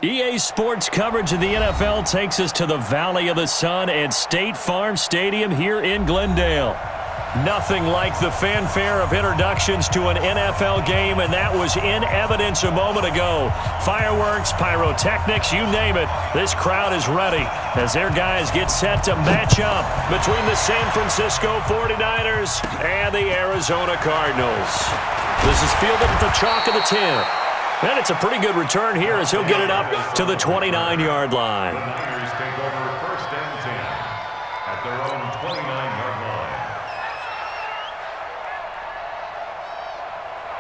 EA Sports coverage of the NFL takes us to the Valley of the Sun at State Farm Stadium here in Glendale. Nothing like the fanfare of introductions to an NFL game, and that was in evidence a moment ago. Fireworks, pyrotechnics, you name it. This crowd is ready as their guys get set to match up between the San Francisco 49ers and the Arizona Cardinals. This is fielded at the chalk of the 10. And it's a pretty good return here as he'll get it up to the 29-yard line. Niners take over first and 10 at their own 29-yard line.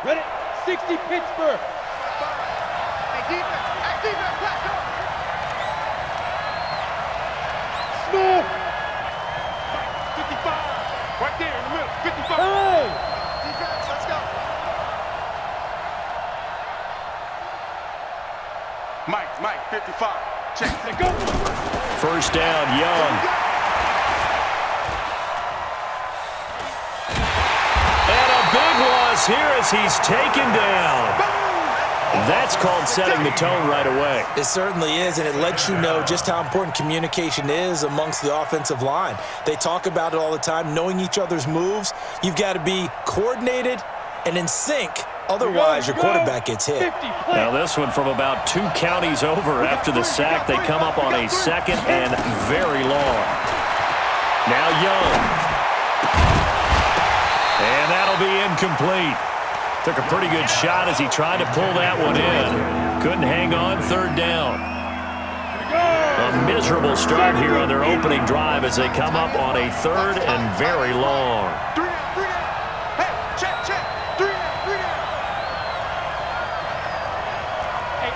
Ready? 60 Pittsburgh. Hey, defense, let's go. Smith. 55. Right there in the middle. 55. Hey. Defense, let's go. Mike, 55. Check. Go. First down, Young. And a big loss here as he's taken down. That's called setting the tone right away. It certainly is, and it lets you know just how important communication is amongst the offensive line. They talk about it all the time, knowing each other's moves. You've got to be coordinated and in sync. Otherwise, your quarterback gets hit. Now this one from about 2 counties over after the sack. They come up on a second and very long. Now Young. And that'll be incomplete. Took a pretty good shot as he tried to pull that one in. Couldn't hang on, third down. A miserable start here on their opening drive as they come up on a third and very long.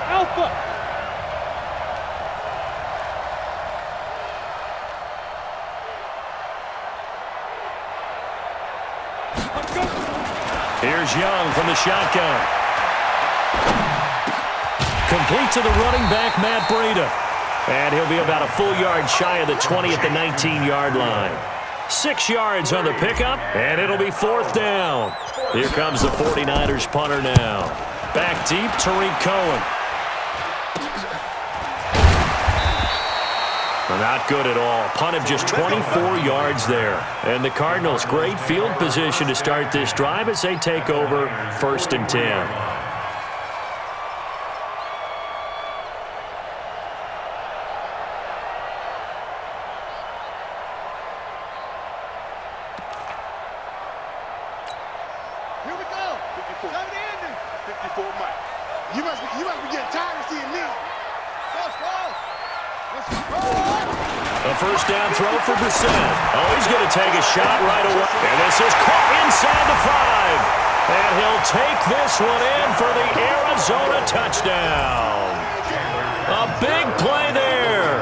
Alpha. Here's Young from the shotgun. Complete to the running back, Matt Breida. And he'll be about a full yard shy of the 20 at the 19-yard line. 6 yards on the pickup, and it'll be fourth down. Here comes the 49ers punter now. Back deep, Tariq Cohen. Not good at all. Punt of just 24 yards there. And the Cardinals, great field position to start this drive as they take over first and 10. Here we go. 54. 54, Mike. You must be getting tired of seeing me. A first down throw for Brissett. Oh, he's going to take a shot right away. And this is caught inside the 5. And he'll take this one in for the Arizona touchdown. A big play there.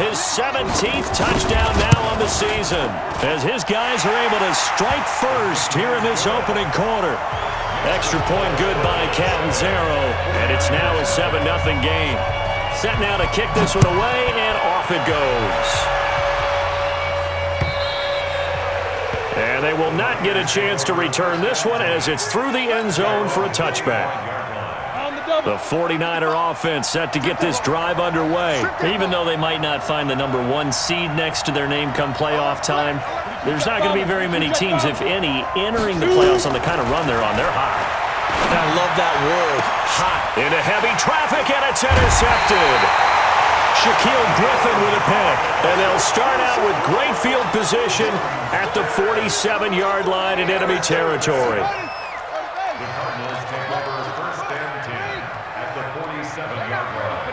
His 17th touchdown now on the season as his guys are able to strike first here in this opening quarter. Extra point good by Catanzaro, and it's now a 7-0 game. Set now to kick this one away, and off it goes. And they will not get a chance to return this one as it's through the end zone for a touchback. The 49er offense set to get this drive underway. Even though they might not find the #1 seed next to their name come playoff time, there's not going to be very many teams, if any, entering the playoffs on the kind of run they're on. They're hot. And I love that word, hot. Into heavy traffic, and it's intercepted. Shaquille Griffin with a pick. And they'll start out with great field position at the 47-yard line in enemy territory. The Cardinals take over first and 10 at the 47-yard line.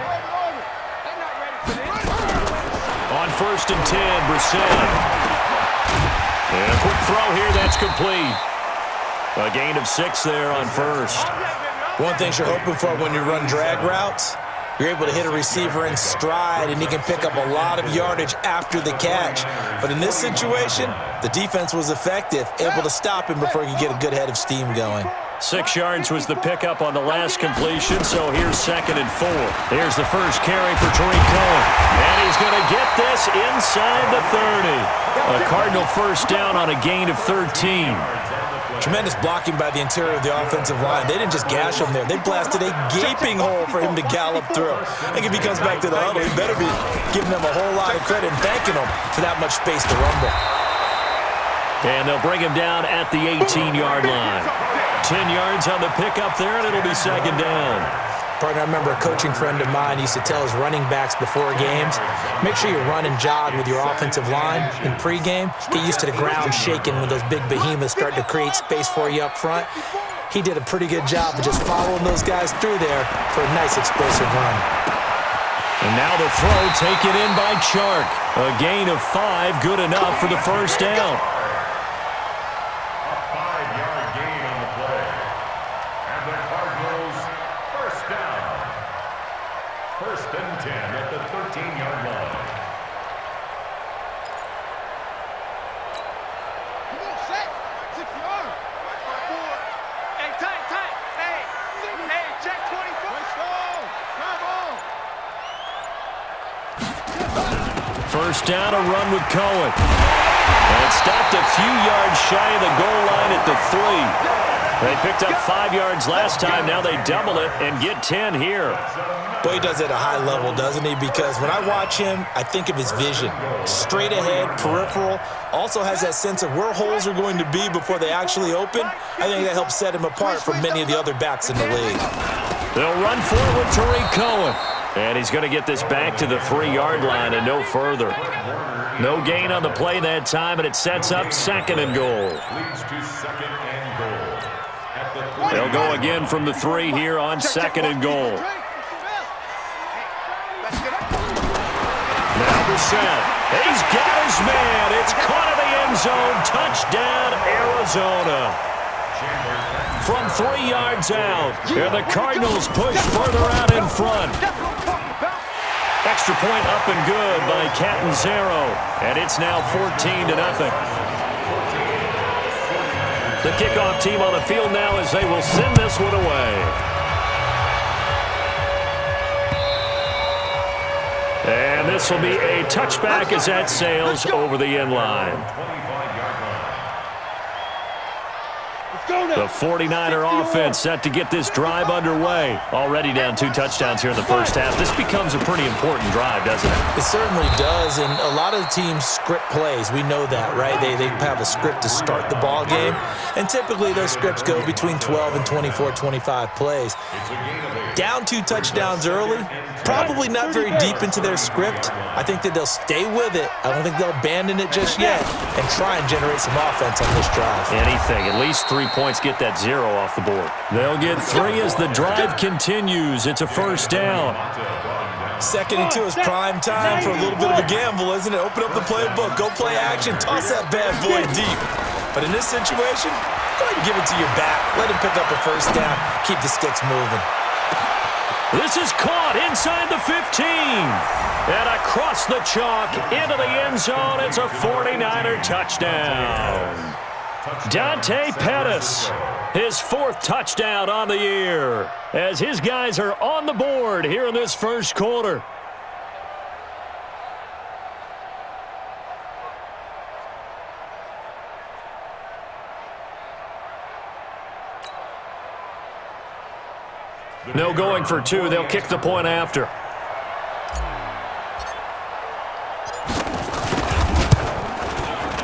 On first and 10, Brissett. And a quick throw here, that's complete. A gain of 6 there on first. One thing you're hoping for when you run drag routes, you're able to hit a receiver in stride, and he can pick up a lot of yardage after the catch. But in this situation, the defense was effective, able to stop him before he could get a good head of steam going. 6 yards was the pickup on the last completion, so here's second and 4. Here's the first carry for Tariq Cohen. And he's going to get this inside the 30. A Cardinal first down on a gain of 13. Tremendous blocking by the interior of the offensive line. They didn't just gash him there. They blasted a gaping hole for him to gallop through. I think if he comes back to the huddle, he better be giving them a whole lot of credit and thanking them for that much space to rumble. And they'll bring him down at the 18-yard line. 10 yards on the pickup there, and it'll be second down. Partner, I remember a coaching friend of mine used to tell his running backs before games, make sure you run and jog with your offensive line in pregame. Get used to the ground shaking when those big behemoths start to create space for you up front. He did a pretty good job of just following those guys through there for a nice explosive run. And now the throw taken in by Chark. A gain of 5, good enough for the first down. First down, a run with Cohen. And it stopped a few yards shy of the goal line at the 3. They picked up 5 yards last time. Now they double it and get 10 here. Boy, he does it at a high level, doesn't he? Because when I watch him, I think of his vision. Straight ahead, peripheral. Also has that sense of where holes are going to be before they actually open. I think that helps set him apart from many of the other backs in the league. They'll run forward to Tariq Cohen. And he's going to get this back to the 3-yard line and no further. No gain on the play that time, and it sets up second and goal. They'll go again from the 3 here on second and goal. Now Brissett. He's got his man. It's caught in the end zone. Touchdown, Arizona. From 3 yards out, and the Cardinals push further out in front. Extra point up and good by Catanzaro, and it's now 14-0. The kickoff team on the field now as they will send this one away. And this will be a touchback as that sails over the end line. The 49er offense set to get this drive underway. Already down 2 touchdowns here in the first half. This becomes a pretty important drive, doesn't it? It certainly does, and a lot of the teams script plays. We know that, right? They have a script to start the ball game, and typically those scripts go between 12 and 24, 25 plays. Down 2 touchdowns early, probably not very deep into their script. I think that they'll stay with it. I don't think they'll abandon it just yet and try and generate some offense on this drive. Anything, at least 3 points, get that 0 off the board. They'll get 3 as the drive continues. It's a first down. 2nd and 2 is prime time for a little bit of a gamble, isn't it? Open up the playbook, go play action, toss that bad boy deep. But in this situation, go ahead and give it to your back. Let him pick up a first down. Keep the sticks moving. This is caught inside the 15. And across the chalk into the end zone. It's a 49er touchdown. Dante Pettis, his 4th touchdown on the year, as his guys are on the board here in this first quarter. No going for 2. They'll kick the point after.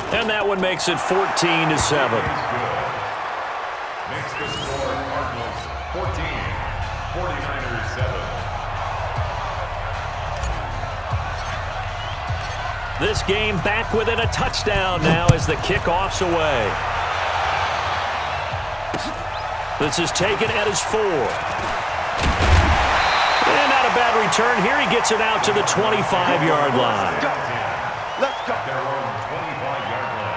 And that one makes it 14-7. Makes the score Cardinals 14, 49ers 7. This game back within a touchdown now as the kickoff's away. This is taken at his 4. And not a bad return here. He gets it out to the 25-yard line. Let's go. Their own 25-yard line.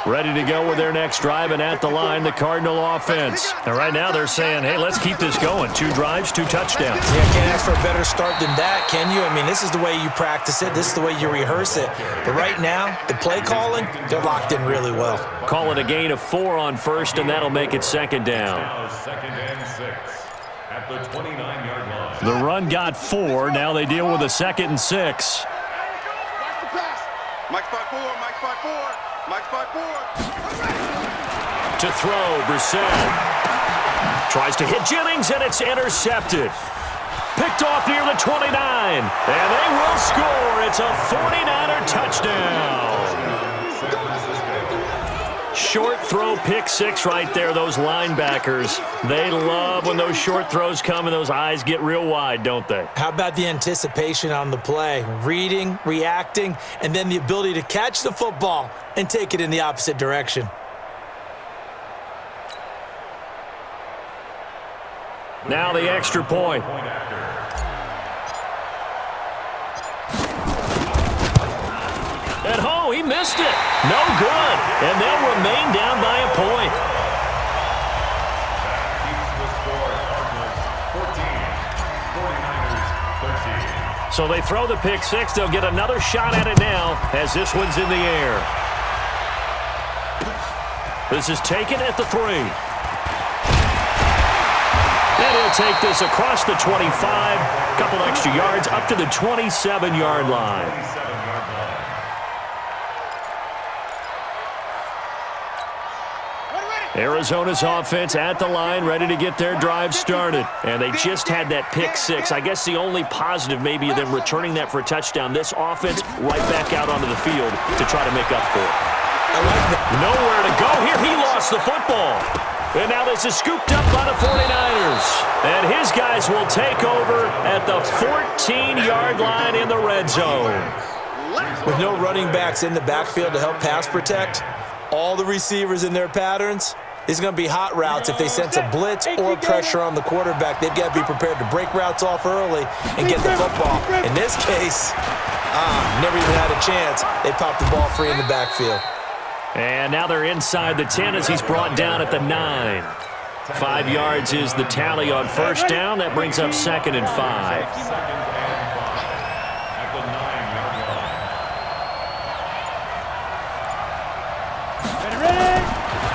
Ready to go with their next drive, and at the line, the Cardinal offense. And right now they're saying, hey, let's keep this going. 2 drives, 2 touchdowns. Yeah, can't ask for a better start than that, can you? I mean, this is the way you practice it. This is the way you rehearse it. But right now, the play calling, they're locked in really well. Call it a gain of 4 on first, and that'll make it second down. Now 2nd and 6 at the 29-yard line. The run got 4. Now they deal with a 2nd and 6. Mike's 5-4, Mike's 5-4, Mike's 5-4. To throw, Brissett. Tries to hit Jennings, and it's intercepted. Picked off near the 29. And they will score. It's a 49er touchdown. Short throw, pick six right there. Those linebackers, they love when those short throws come and those eyes get real wide, don't they? How about the anticipation on the play? Reading, reacting, and then the ability to catch the football and take it in the opposite direction. Now the extra point. At home, he missed it. No good. And they'll remain down by a point. So they throw the pick six. They'll get another shot at it now as this one's in the air. This is taken at the 3. And he'll take this across the 25. Couple extra yards up to the 27-yard line. Arizona's offense at the line, ready to get their drive started. And they just had that pick six. I guess the only positive maybe of them returning that for a touchdown. This offense right back out onto the field to try to make up for it. I like that. Nowhere to go here. He lost the football. And now this is scooped up by the 49ers. And his guys will take over at the 14-yard line in the red zone. With no running backs in the backfield to help pass protect, all the receivers in their patterns, it's going to be hot routes if they sense a blitz or pressure on the quarterback. They've got to be prepared to break routes off early and get the football. In this case, never even had a chance. They popped the ball free in the backfield. And now they're inside the 10 as he's brought down at the 9. 5 yards is the tally on first down. That brings up 2nd and 5.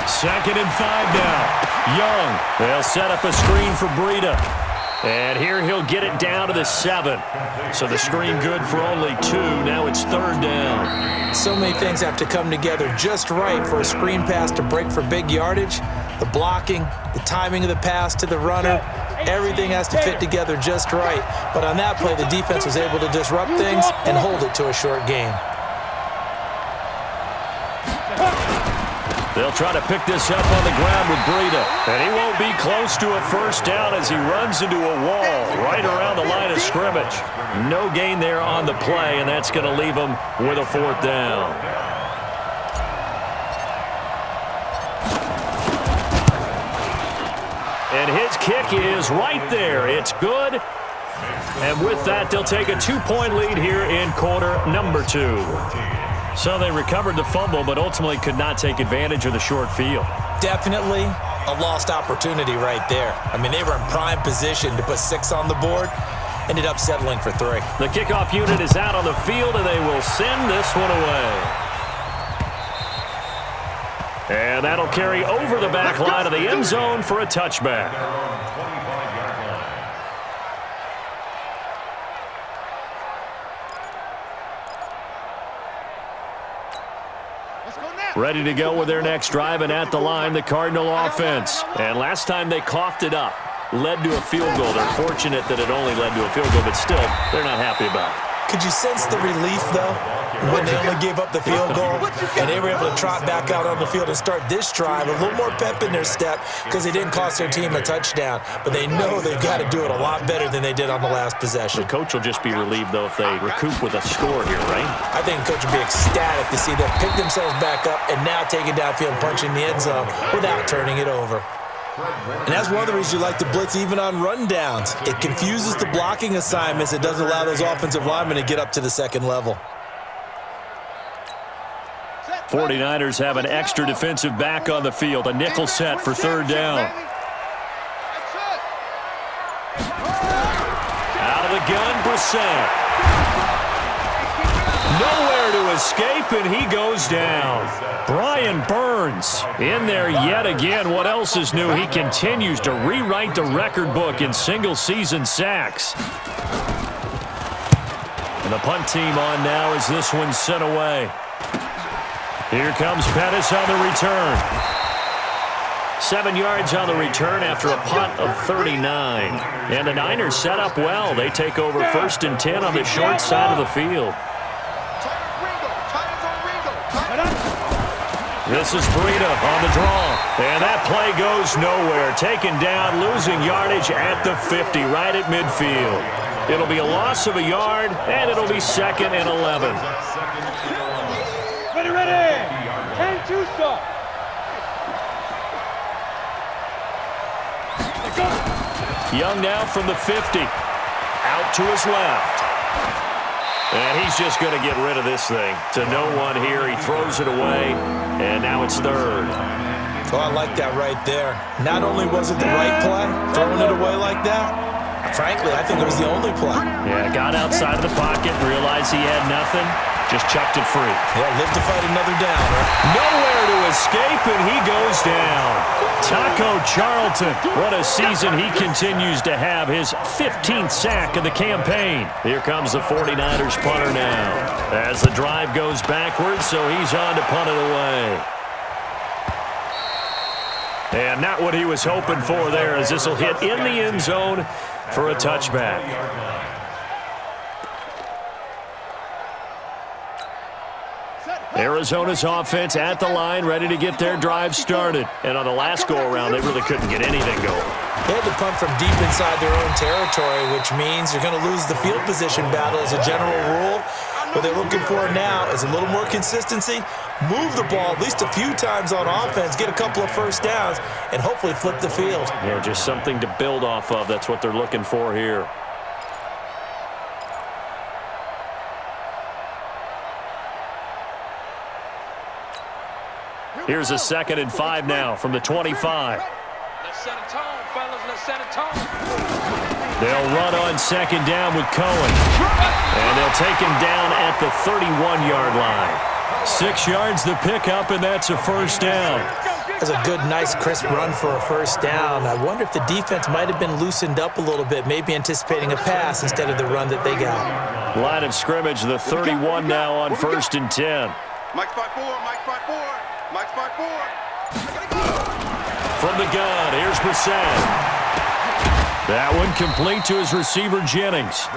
Second and 5 now. Young. They'll set up a screen for Breida. And here he'll get it down to the 7. So the screen good for only 2. Now it's 3rd down. So many things have to come together just right for a screen pass to break for big yardage. The blocking, the timing of the pass to the runner, everything has to fit together just right. But on that play, the defense was able to disrupt things and hold it to a short game. They'll try to pick this up on the ground with Breida. And he won't be close to a first down as he runs into a wall right around the line of scrimmage. No gain there on the play, and that's going to leave him with a 4th down. And his kick is right there. It's good. And with that, they'll take a 2-point lead here in quarter number 2. So they recovered the fumble, but ultimately could not take advantage of the short field. Definitely a lost opportunity right there. I mean, they were in prime position to put 6 on the board, ended up settling for 3. The kickoff unit is out on the field, and they will send this one away. And that'll carry over the back line of the end zone for a touchback. Ready to go with their next drive, and at the line, the Cardinal offense. And last time they coughed it up, led to a field goal. They're fortunate that it only led to a field goal, but still, they're not happy about it. Could you sense the relief, though, when they only gave up the field goal and they were able to trot back out on the field and start this drive? A little more pep in their step because they didn't cost their team a touchdown, but they know they've got to do it a lot better than they did on the last possession. The coach will just be relieved, though, if they recoup with a score here, right? I think the coach will be ecstatic to see them pick themselves back up and now take it downfield and punch in the end zone without turning it over. And that's one of the reasons you like to blitz even on rundowns. It confuses the blocking assignments. It doesn't allow those offensive linemen to get up to the second level. 49ers have an extra defensive back on the field. A nickel set for 3rd down. Out of the gun, Brissett. Nowhere to escape, and he goes down. Brian Burns in there yet again. What else is new? He continues to rewrite the record book in single-season sacks. And the punt team on now as this one's sent away. Here comes Pettis on the return. 7 yards on the return after a punt of 39. And the Niners set up well. They take over 1st and 10 on the short side of the field. This is Breida on the draw. And that play goes nowhere. Taken down, losing yardage at the 50, right at midfield. It'll be a loss of a yard, and it'll be 2nd and 11. Ready. 10-2 stop. Young now from the 50. Out to his left. And he's just going to get rid of this thing. To no one here. He throws it away, and now it's 3rd. Oh, I like that right there. Not only was it the right play, throwing it away like that, frankly, I think it was the only play. Yeah, got outside of the pocket, realized he had nothing, just chucked it free. Yeah, live to fight another down, right? Nowhere to escape, and he goes down. Taco Charlton, what a season he continues to have. His 15th sack of the campaign. Here comes the 49ers punter now. As the drive goes backwards, so he's on to punt it away. And not what he was hoping for there, as this will hit in the end zone for a touchback. Arizona's offense at the line, ready to get their drive started. And on the last go-around, they really couldn't get anything going. They had to punt from deep inside their own territory, which means you're going to lose the field position battle as a general rule. What they're looking for now is a little more consistency, move the ball at least a few times on offense, get a couple of first downs, and hopefully flip the field. Yeah, just something to build off of. That's what they're looking for here. Here's a 2nd and 5 now from the 25. Let's set a tone, fellas. Let's set a tone. They'll run on 2nd down with Cohen. And they'll take him down at the 31-yard line. 6 yards the pickup, and that's a first down. That's a good, nice, crisp run for a first down. I wonder if the defense might have been loosened up a little bit, maybe anticipating a pass instead of the run that they got. Line of scrimmage, the 31 now on 1st and 10. Mike 5-4, Mike 5-4. Mike 5-4. From the gun, here's Brissett. That one complete to his receiver, Jennings.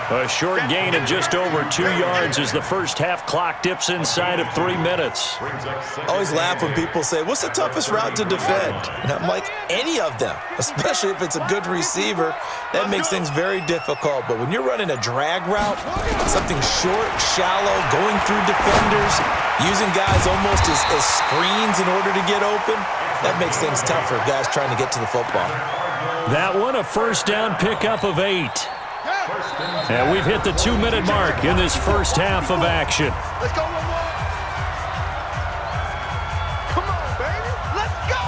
A short gain of just over 2 yards as the first half clock dips inside of 3 minutes. I always laugh when people say, what's the toughest route to defend? And I'm like, any of them, especially if it's a good receiver. That makes things very difficult. But when you're running a drag route, something short, shallow, going through defenders, using guys almost as screens in order to get open, that makes things tougher, guys trying to get to the football. That one, a first down pickup of 8. And we've hit the 2-minute mark in this first half of action. Let's go, Lamar. Come on, baby. Let's go.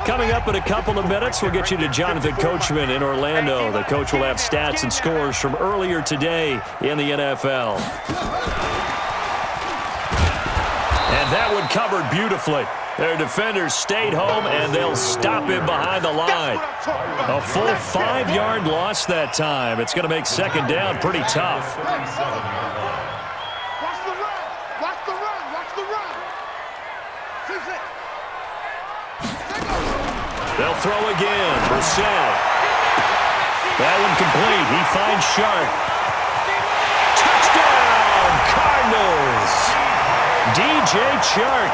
Coming up in a couple of minutes, we'll get you to Jonathan Coachman in Orlando. The coach will have stats and scores from earlier today in the NFL. And that one covered beautifully. Their defenders stayed home, and they'll stop him behind the line. A full 5-yard loss that time. It's going to make 2nd down pretty tough. Watch the run. Watch the run. Watch the run. They'll throw again. Brissett. That one complete. He finds Sharp. Touchdown, Cardinals. DJ Chark,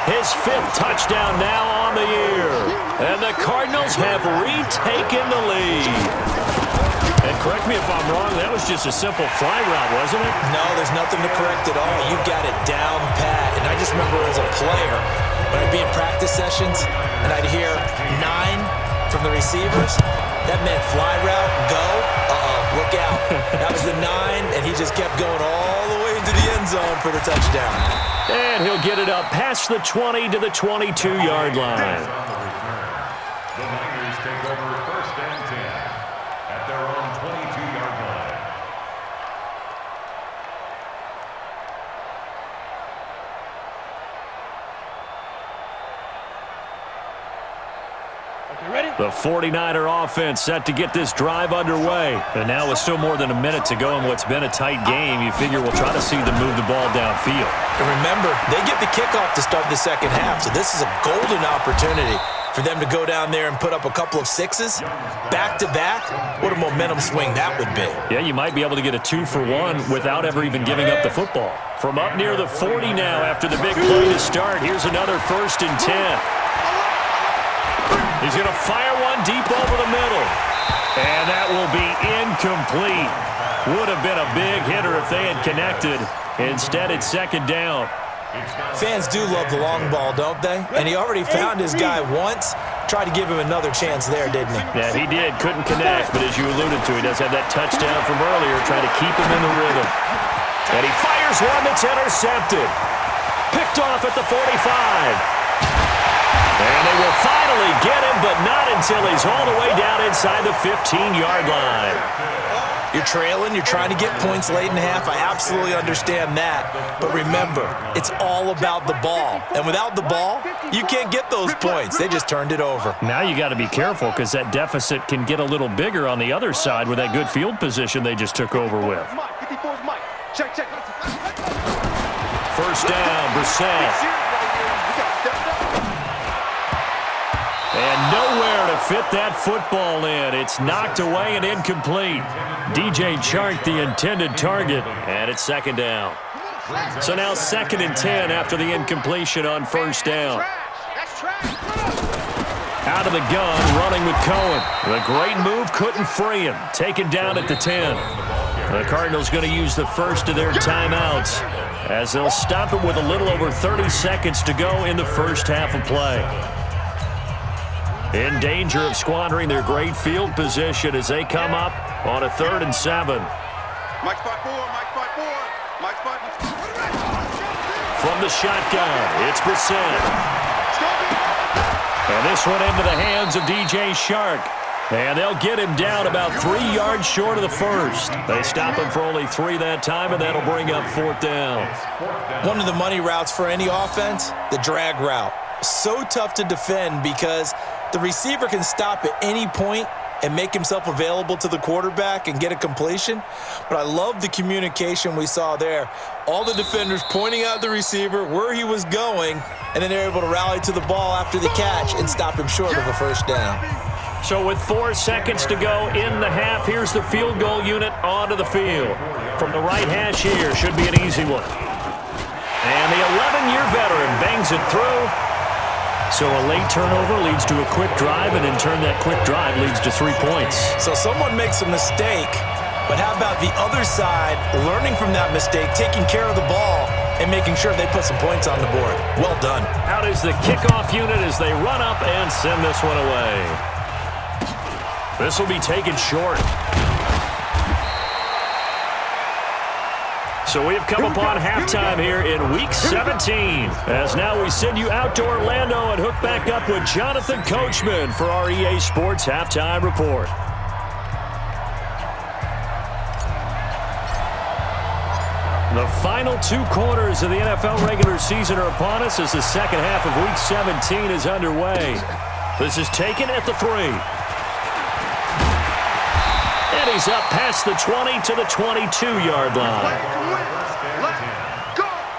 his 5th touchdown now on the year. And the Cardinals have retaken the lead. And correct me if I'm wrong, that was just a simple fly route, wasn't it? No, there's nothing to correct at all. You got it down pat. And I just remember as a player, when I'd be in practice sessions and I'd hear 9 from the receivers, that meant fly route, go, look out. That was the 9, and he just kept going all the way into the end zone for the touchdown. And he'll get it up past the 20 to the 22-yard line. The Niners take over 1st and 10 at their own 22-yard line. The 49er offense set to get this drive underway. And now with still more than a minute to go in what's been a tight game, you figure we'll try to see them move the ball downfield. And remember, they get the kickoff to start the second half, so this is a golden opportunity for them to go down there and put up a couple of sixes back-to-back. What a momentum swing that would be. Yeah, you might be able to get a 2-for-1 without ever even giving up the football. From up near the 40 now after the big play to start, here's another 1st and 10. He's going to fire one deep over the middle. And that will be incomplete. Would have been a big hitter if they had connected. Instead, it's 2nd down. Fans do love the long ball, don't they? And he already found his guy once. Tried to give him another chance there, didn't he? Yeah, he did. Couldn't connect, but as you alluded to, he does have that touchdown from earlier, trying to keep him in the rhythm. And he fires one that's intercepted. Picked off at the 45. And they will finally get him, but not until he's all the way down inside the 15-yard line. You're trailing, you're trying to get points late in the half. I absolutely understand that. But remember, it's all about the ball. And without the ball, you can't get those points. They just turned it over. Now you got to be careful because that deficit can get a little bigger on the other side with that good field position they just took over with. First down, Brissett. And nowhere to fit that football in. It's knocked away and incomplete. DJ Chark, the intended target, and it's 2nd down. So now 2nd and 10 after the incompletion on 1st down. Out of the gun, running with Cohen. The great move couldn't free him. Taken down at the 10. The Cardinals going to use the first of their timeouts as they'll stop it with a little over 30 seconds to go in the first half of play. In danger of squandering their great field position as they come up on a 3rd and 7. Mike spot 4, Mike spot 4, Mike spot 4. From the shotgun, it's Brissett. And this one into the hands of DJ Chark. And they'll get him down about 3 yards short of the first. They stop him for only 3 that time, and that'll bring up 4th down. One of the money routes for any offense, the drag route. So tough to defend because the receiver can stop at any point and make himself available to the quarterback and get a completion. But I love the communication we saw there. All the defenders pointing out the receiver, where he was going, and then they're able to rally to the ball after the catch and stop him short of a 1st down. So with 4 seconds to go in the half, here's the field goal unit onto the field. From the right hash here, should be an easy one. And the 11-year veteran bangs it through. So a late turnover leads to a quick drive, and in turn that quick drive leads to 3 points. So someone makes a mistake, but how about the other side learning from that mistake, taking care of the ball, and making sure they put some points on the board? Well done. Out is the kickoff unit as they run up and send this one away. This will be taken short. So we have come upon halftime here in Week 17. As now we send you out to Orlando and hook back up with Jonathan Coachman for our EA Sports Halftime Report. The final 2 quarters of the NFL regular season are upon us as the second half of Week 17 is underway. This is taken at the 3. And he's up past the 20 to the 22-yard line.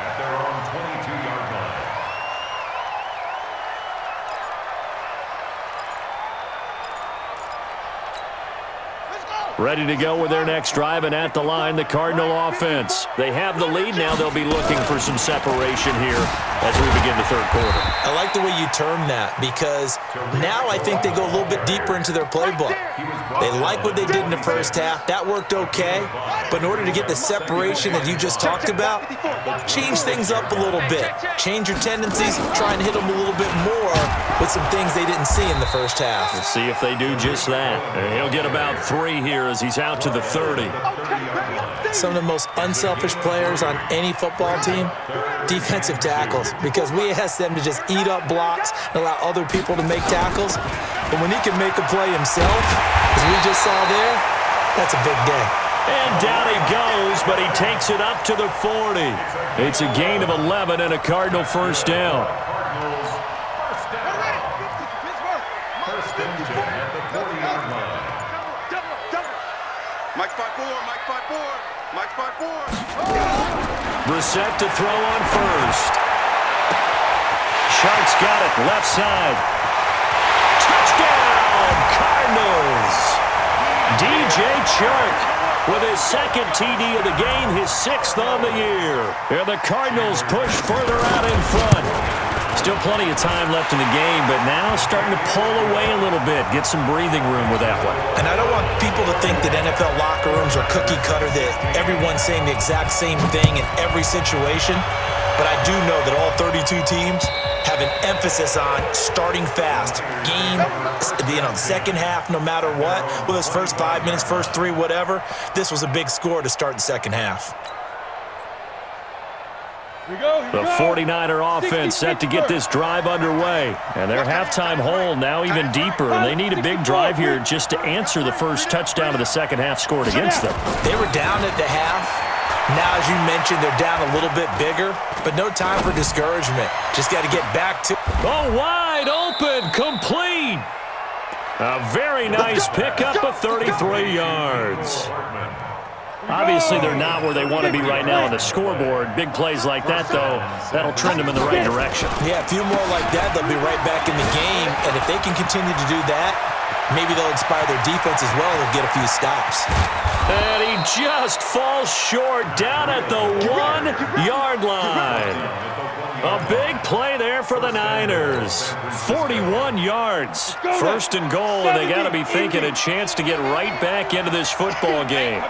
At their own 22-yard line. Ready to go with their next drive, and at the line, the Cardinal offense. They have the lead. Now they'll be looking for some separation here as we begin the 3rd quarter. I like the way you term that because now I think they go a little bit deeper into their playbook. They like what they did in the first half. That worked okay. But in order to get the separation that you just talked about, change things up a little bit. Change your tendencies, try and hit them a little bit more with some things they didn't see in the first half. We'll see if they do just that. And he'll get about 3 here as he's out to the 30. Some of the most unselfish players on any football team, defensive tackles, because we ask them to just eat up blocks and allow other people to make tackles. But when he can make a play himself, as we just saw there, that's a big day. And down he goes, but he takes it up to the 40. It's a gain of 11 and a Cardinal 1st down. First and Brissett to throw on first. Sharks got it, left side. Touchdown, Cardinals! DJ Chark with his second TD of the game, his 6th on the year. And the Cardinals push further out in front. Still plenty of time left in the game, but now starting to pull away a little bit, get some breathing room with that one. And I don't want people to think that NFL locker rooms are cookie cutter, that everyone's saying the exact same thing in every situation. But I do know that all 32 teams have an emphasis on starting fast. Game, second half, no matter what. Well, those first 5 minutes, first 3, whatever. This was a big score to start the second half. The 49er offense set to get this drive underway. And their halftime hole now even deeper. And they need a big drive here just to answer the first touchdown of the second half scored against them. They were down at the half. Now, as you mentioned, they're down a little bit bigger, but no time for discouragement. Just got to get back to... Oh, wide open, complete. A very nice pickup of 33 yards. Obviously, they're not where they want to be right now on the scoreboard. Big plays like that, though, that'll trend them in the right direction. Yeah, a few more like that, they'll be right back in the game. And if they can continue to do that, maybe they'll inspire their defense as well. They'll get a few stops. And he just falls short down at the 1-yard line. A big play there for the Niners. 41 yards. First and goal, and they got to be thinking a chance to get right back into this football game.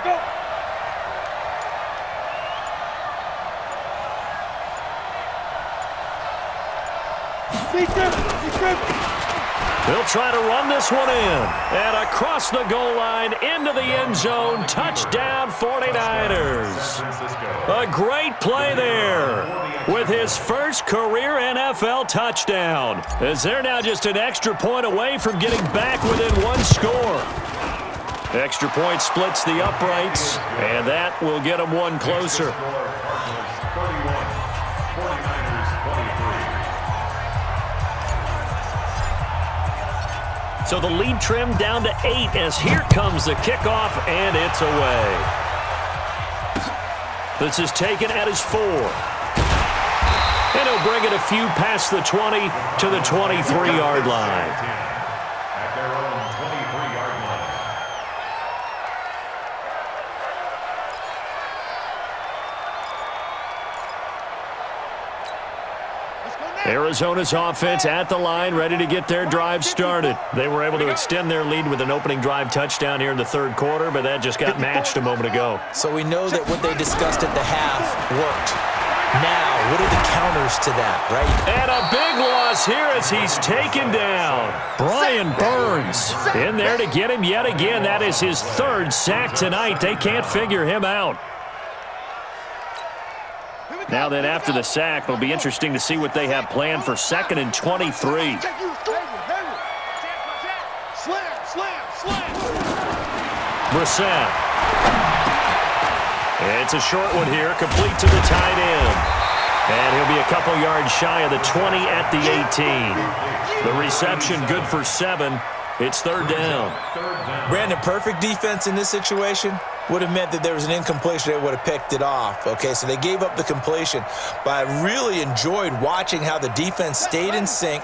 They'll try to run this one in. And across the goal line, into the end zone. Touchdown, 49ers. A great play there with his first career NFL touchdown. As they're now just an extra point away from getting back within one score. Extra point splits the uprights, and that will get them one closer. 31, 49ers 23. So the lead trimmed down to 8 as here comes the kickoff, and it's away. This is taken at his 4. And he'll bring it a few past the 20 to the 23-yard line. At their own 23-yard line. Arizona's offense at the line, ready to get their drive started. They were able to extend their lead with an opening drive touchdown here in the third quarter, but that just got matched a moment ago. So we know that what they discussed at the half worked. Now, what are the counters to that, right? And a big loss here as he's taken down. Brian Burns in there to get him yet again. That is his 3rd sack tonight. They can't figure him out. Now then, after the sack, it'll be interesting to see what they have planned for 2nd and 23. Brissett. It's a short one here, complete to the tight end. And he'll be a couple yards shy of the 20 at the 18. The reception good for 7. It's 3rd down. Brandon, perfect defense in this situation would have meant that there was an incompletion. They would have picked it off. Okay, so they gave up the completion. But I really enjoyed watching how the defense stayed in sync,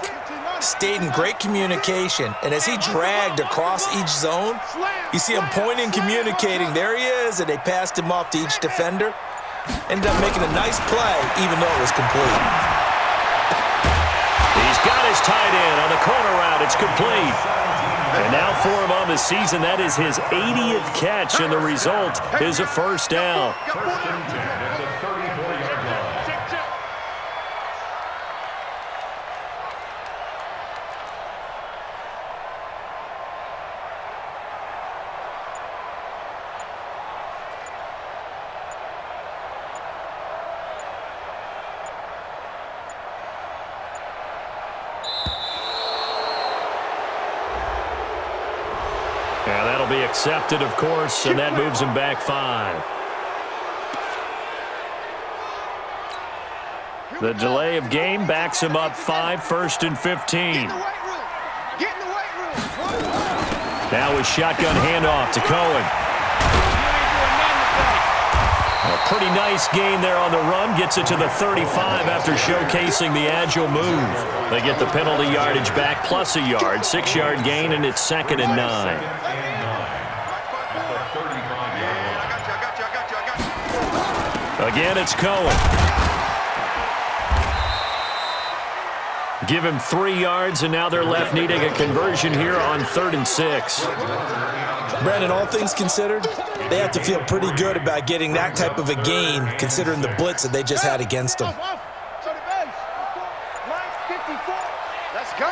stayed in great communication. And as he dragged across each zone, you see him pointing, communicating. There he is, and they passed him off to each defender. Ended up making a nice play, even though it was complete. He's got his tight end on the corner route. It's complete. And now for him on the season, that is his 80th catch, and the result is a first down. First and 10 at the 34-yard line. Yeah, that'll be accepted, of course, and that moves him back 5. The delay of game backs him up 5, 1st and 15. Now with shotgun handoff to Cohen. A pretty nice gain there on the run. Gets it to the 35 after showcasing the agile move. They get the penalty yardage back plus a yard. 6-yard gain, and it's 2nd and 9. Again, it's Cohen. Give him 3 yards, and now they're left needing a conversion here on 3rd and 6. Brandon, all things considered, they have to feel pretty good about getting that type of a gain, considering the blitz that they just had against them. Let's go.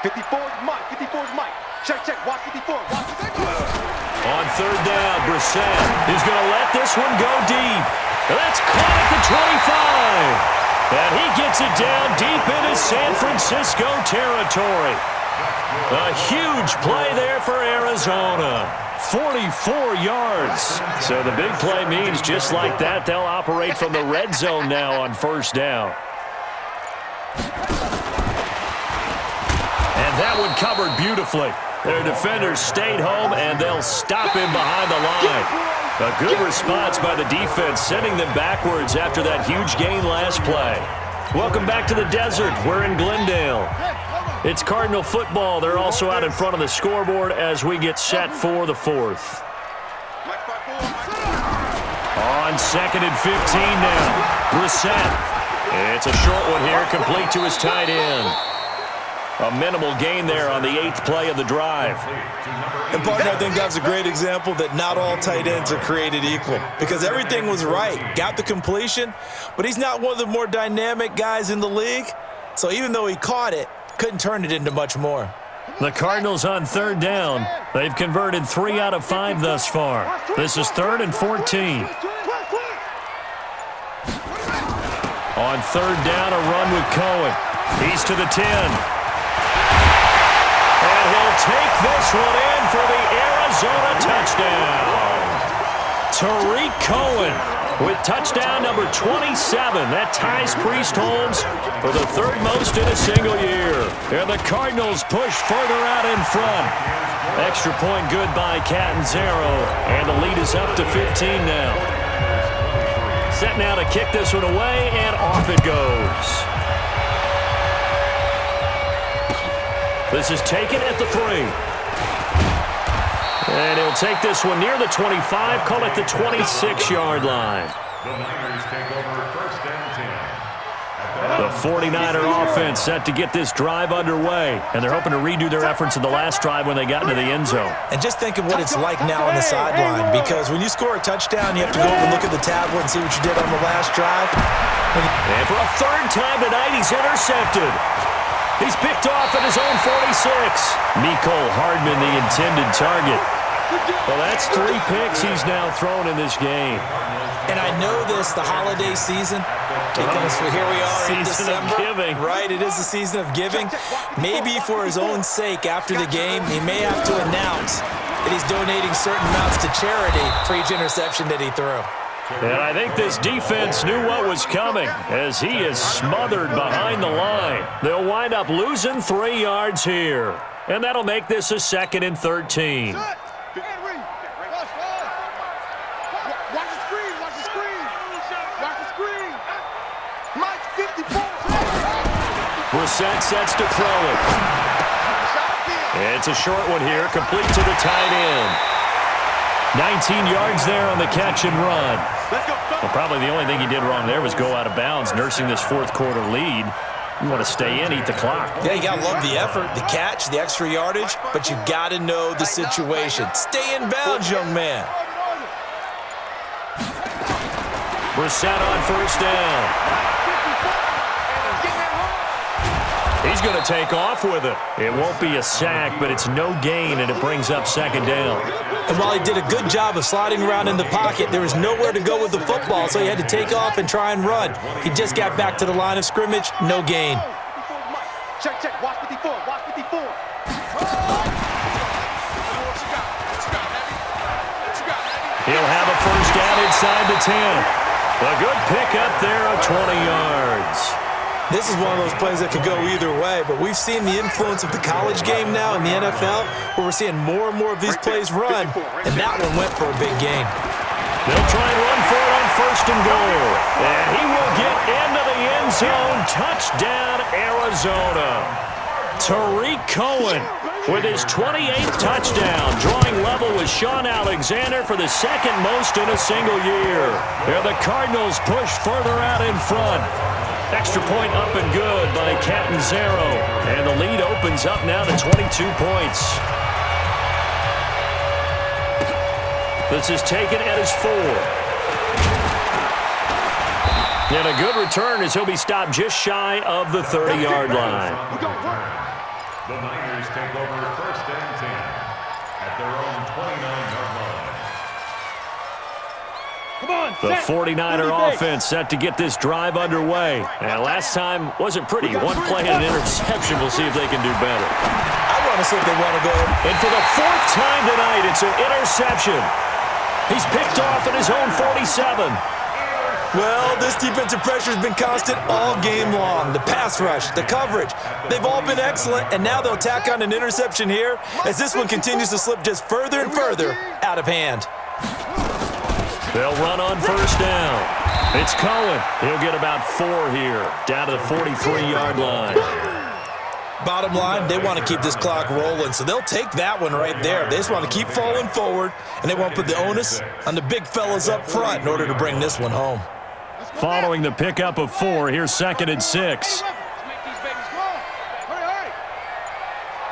54 is Mike. 54 is Mike. Check, check. Watch 54. Watch 54. On 3rd down, Brissett is going to let this one go deep. That's caught at the 25. And he gets it down deep into San Francisco territory. A huge play there for Arizona. 44 yards. So the big play means just like that, they'll operate from the red zone now on 1st down. And that one covered beautifully. Their defenders stayed home, and they'll stop him behind the line. A good response by the defense, sending them backwards after that huge gain last play. Welcome back to the desert. We're in Glendale. It's Cardinal football. They're also out in front of the scoreboard as we get set for the 4th. On 2nd and 15 now. Brissett. It's a short one here, complete to his tight end. A minimal gain there on the 8th play of the drive. And, partner, I think that's a great example that not all tight ends are created equal, because everything was right. Got the completion, but he's not one of the more dynamic guys in the league. So even though he caught it, couldn't turn it into much more. The Cardinals on 3rd down. They've converted 3 out of 5 thus far. This is 3rd and 14. On 3rd down, a run with Cohen. He's to the 10. And he'll take this one in for the Arizona touchdown. Tariq Cohen with touchdown number 27. That ties Priest Holmes for the 3rd most in a single year. And the Cardinals push further out in front. Extra point good by Catanzaro. And the lead is up to 15 now. Set now to kick this one away, and off it goes. This is taken at the 3. And he'll take this one near the 25, call it the 26-yard line. The Niners take over 1st and 10. The 49er offense set to get this drive underway, and they're hoping to redo their efforts in the last drive when they got into the end zone. And just think of what it's like now on the sideline, because when you score a touchdown, you have to go over and look at the tablet and see what you did on the last drive. And for a 3rd time tonight, he's intercepted. He's picked off at his own 46. Mecole Hardman, the intended target. Well, that's 3 picks he's now thrown in this game. And I know this, the holiday season, because here we are in December. Season of giving. Right, it is the season of giving. Maybe for his own sake, after the game, he may have to announce that he's donating certain amounts to charity for each interception that he threw. And I think this defense knew what was coming as he is smothered behind the line. They'll wind up losing 3 yards here. And that'll make this a 2nd and 13. Watch the screen. Watch the screen. Watch the screen. Mike 54. Brissett sets to throw it. It's a short one here, complete to the tight end. 19 yards there on the catch and run. Well, probably the only thing he did wrong there was go out of bounds, nursing this 4th quarter lead. You want to stay in, eat the clock. Yeah, you got to love the effort, the catch, the extra yardage, but you got to know the situation. Stay in bounds, young man. Brissett on 1st down. He's going to take off with it. It won't be a sack, but it's no gain, and it brings up 2nd down. And while he did a good job of sliding around in the pocket, there was nowhere to go with the football, so he had to take off and try and run. He just got back to the line of scrimmage, no gain. Check, check. Watch 54. Watch 54. He'll have a 1st down inside the 10. A good pickup there of 20 yards. This is one of those plays that could go either way, but we've seen the influence of the college game now in the NFL, where we're seeing more and more of these plays run, and that one went for a big gain. They'll try and run for it on 1st and goal. And he will get into the end zone. Touchdown, Arizona. Tariq Cohen with his 28th touchdown, drawing level with Sean Alexander for the 2nd most in a single year. And the Cardinals push further out in front. Extra point up and good by Catanzaro. And the lead opens up now to 22 points. This is taken at his 4. And a good return as he'll be stopped just shy of the 30-yard line. The Niners take over 1st and 10 at their own 29-yard line. Come on, The 49er offense set to get this drive underway. And last time wasn't pretty. One play and an interception. We'll see if they can do better. I want to see if they want to go. And for the 4th time tonight, it's an interception. He's picked off at his own 47. Well, this defensive pressure has been constant all game long. The pass rush, the coverage, they've all been excellent, and now they'll tack on an interception here as this one continues to slip just further and further out of hand. They'll run on 1st down. It's Cohen. He'll get about 4 here, down to the 43-yard line. Bottom line, they want to keep this clock rolling, so they'll take that one right there. They just want to keep falling forward, and they want to put the onus on the big fellas up front in order to bring this one home. Following the pickup of 4, here's 2nd and 6. Let's make these babies go. Hurry.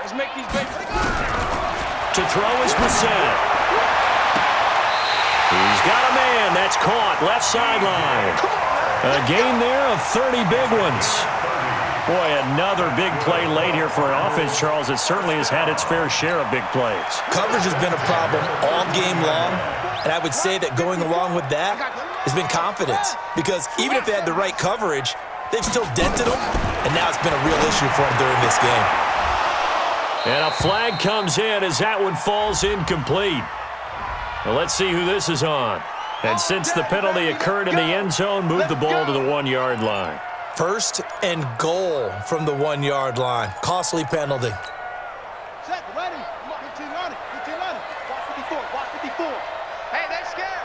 Let's make these babies go. To throw is Brissett. He's got a man. That's caught. Left sideline. A gain there of 30 big ones. Boy, another big play late here for an offense, Charles, that certainly has had its fair share of big plays. Coverage has been a problem all game long, and I would say that going along with that has been confidence, because even if they had the right coverage, they've still dented them, and now it's been a real issue for them during this game. And a flag comes in as that one falls incomplete. Well, let's see who this is on. And since the penalty occurred in the end zone, move the ball to the 1-yard line. 1st and goal from the 1-yard line. Costly penalty. Set, ready. 15 on it. 15 on it. Watch 54. Hey, they're scared.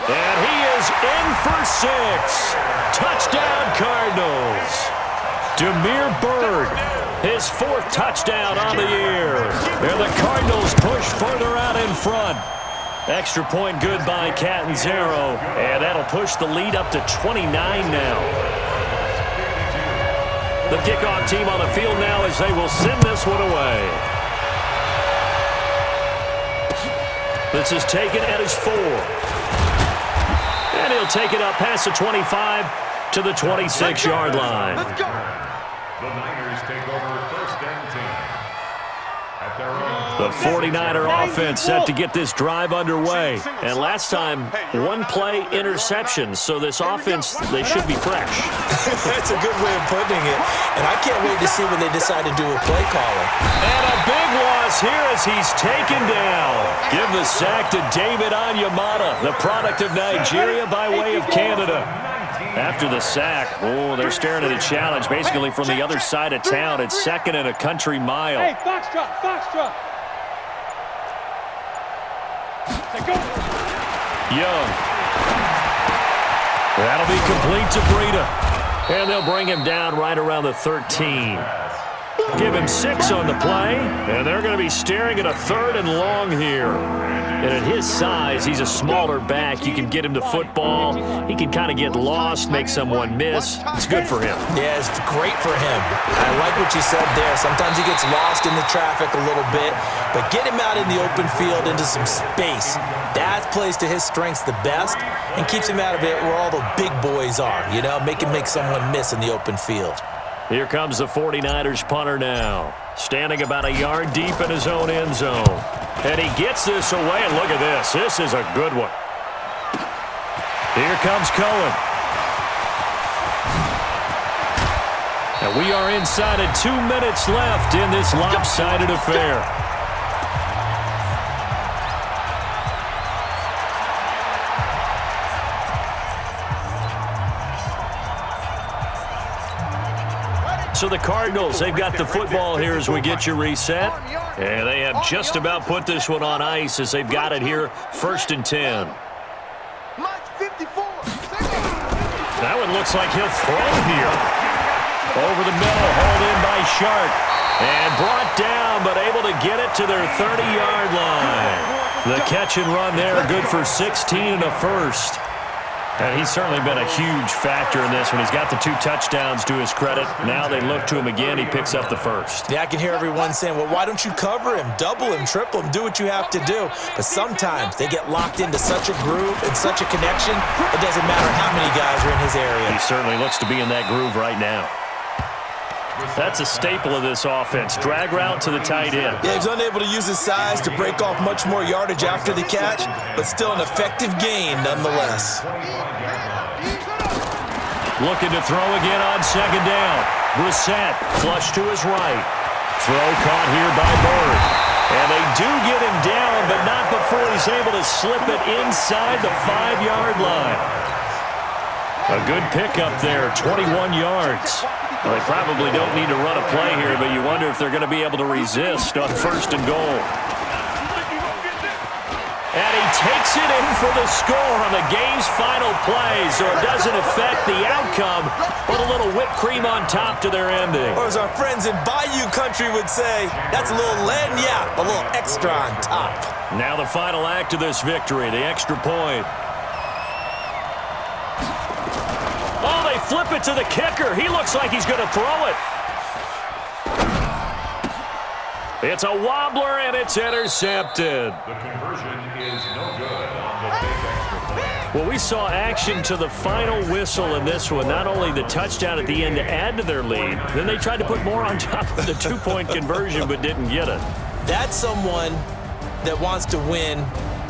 And he is in for 6. Touchdown, Cardinals. Damiere Byrd, his 4th touchdown on the year. And the Cardinals push further out in front. Extra point good by Catanzaro, and that'll push the lead up to 29 now. The kickoff team on the field now as they will send this one away. This is taken at his 4. And he'll take it up past the 25 to the 26-yard line. The Niners take over 1st and 10 at their own. The 49er offense set to get this drive underway. And last time, 1-play interception. So this offense, they should be fresh. That's a good way of putting it. And I can't wait to see when they decide to do a play calling. And a big loss here as he's taken down. Give the sack to David Onyemata, the product of Nigeria by way of Canada. After the sack, they're staring at a challenge basically from the other side of town. It's 2nd and a country mile. Hey, Foxtrot. Young. That'll be complete to Breida. And they'll bring him down right around the 13. Give him 6 on the play, and they're going to be staring at a 3rd and long here. And at his size, he's a smaller back. You can get him to football. He can kind of get lost, make someone miss. It's good for him. Yeah, it's great for him. I like what you said there. Sometimes he gets lost in the traffic a little bit, but get him out in the open field into some space. That plays to his strengths the best and keeps him out of it where all the big boys are, make him make someone miss in the open field. Here comes the 49ers punter now, standing about a yard deep in his own end zone. And he gets this away, and look at this. This is a good one. Here comes Cohen. And we are inside of 2 minutes left in this lopsided affair. So the Cardinals, they've got the football here as we get you reset. And they have just about put this one on ice as they've got it here, 1st and 10. That one looks like he'll throw here. Over the middle, hauled in by Shark. And brought down, but able to get it to their 30-yard line. The catch and run there, good for 16 and a first. And he's certainly been a huge factor in this one. He's got the 2 touchdowns to his credit. Now they look to him again. He picks up the first. Yeah, I can hear everyone saying, well, why don't you cover him, double him, triple him, do what you have to do. But sometimes they get locked into such a groove and such a connection, it doesn't matter how many guys are in his area. He certainly looks to be in that groove right now. That's a staple of this offense. Drag route to the tight end. Yeah, he's unable to use his size to break off much more yardage after the catch, but still an effective gain nonetheless. Looking to throw again on 2nd down. Brissett flush to his right. Throw caught here by Bird. And they do get him down, but not before he's able to slip it inside the 5-yard line. A good pickup there, 21 yards. Well, they probably don't need to run a play here, but you wonder if they're going to be able to resist on 1st and goal. And he takes it in for the score on the game's final play, so it doesn't affect the outcome, but a little whipped cream on top to their ending. Or as our friends in Bayou Country would say, that's a little lagniappe, a little extra on top. Now the final act of this victory, the extra point. Oh, they flip it to the kicker. He looks like he's going to throw it. It's a wobbler, and it's intercepted. The conversion is no good on the big extra point. Well, we saw action to the final whistle in this one. Not only the touchdown at the end to add to their lead, then they tried to put more on top of the 2-point conversion but didn't get it. That's someone that wants to win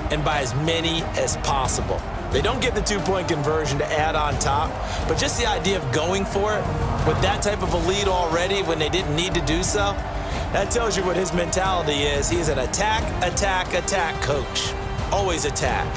and by as many as possible. They don't get the 2-point conversion to add on top, but just the idea of going for it with that type of a lead already when they didn't need to do so, that tells you what his mentality is. He's an attack, attack, attack coach. Always attack.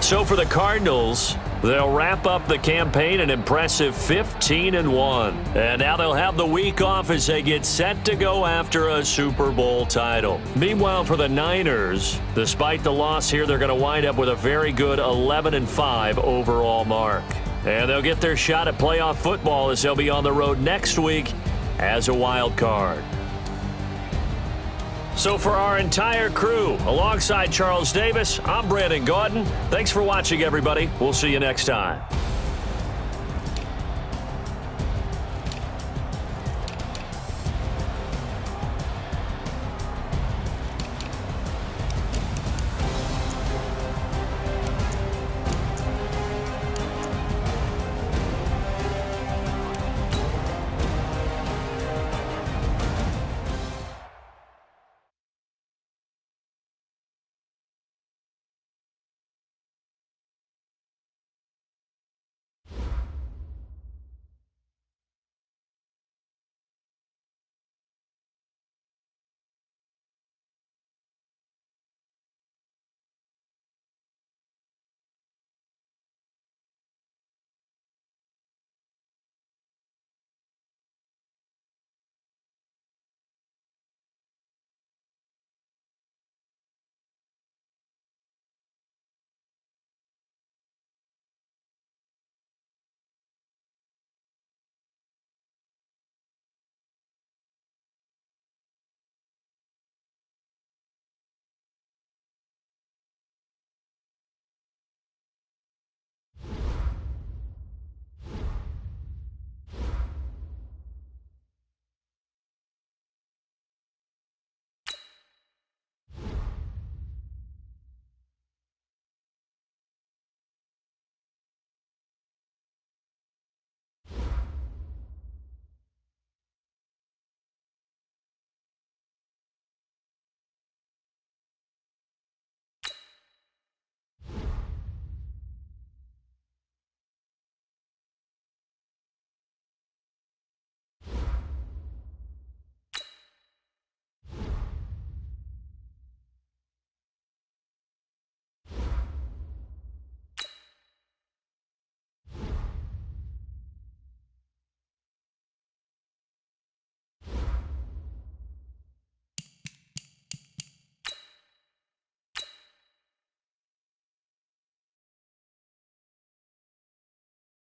So for the Cardinals, they'll wrap up the campaign an impressive 15-1. And now they'll have the week off as they get set to go after a Super Bowl title. Meanwhile, for the Niners, despite the loss here, they're going to wind up with a very good 11-5 overall mark. And they'll get their shot at playoff football as they'll be on the road next week as a wild card. So for our entire crew, alongside Charles Davis, I'm Brandon Gaudin. Thanks for watching, everybody. We'll see you next time.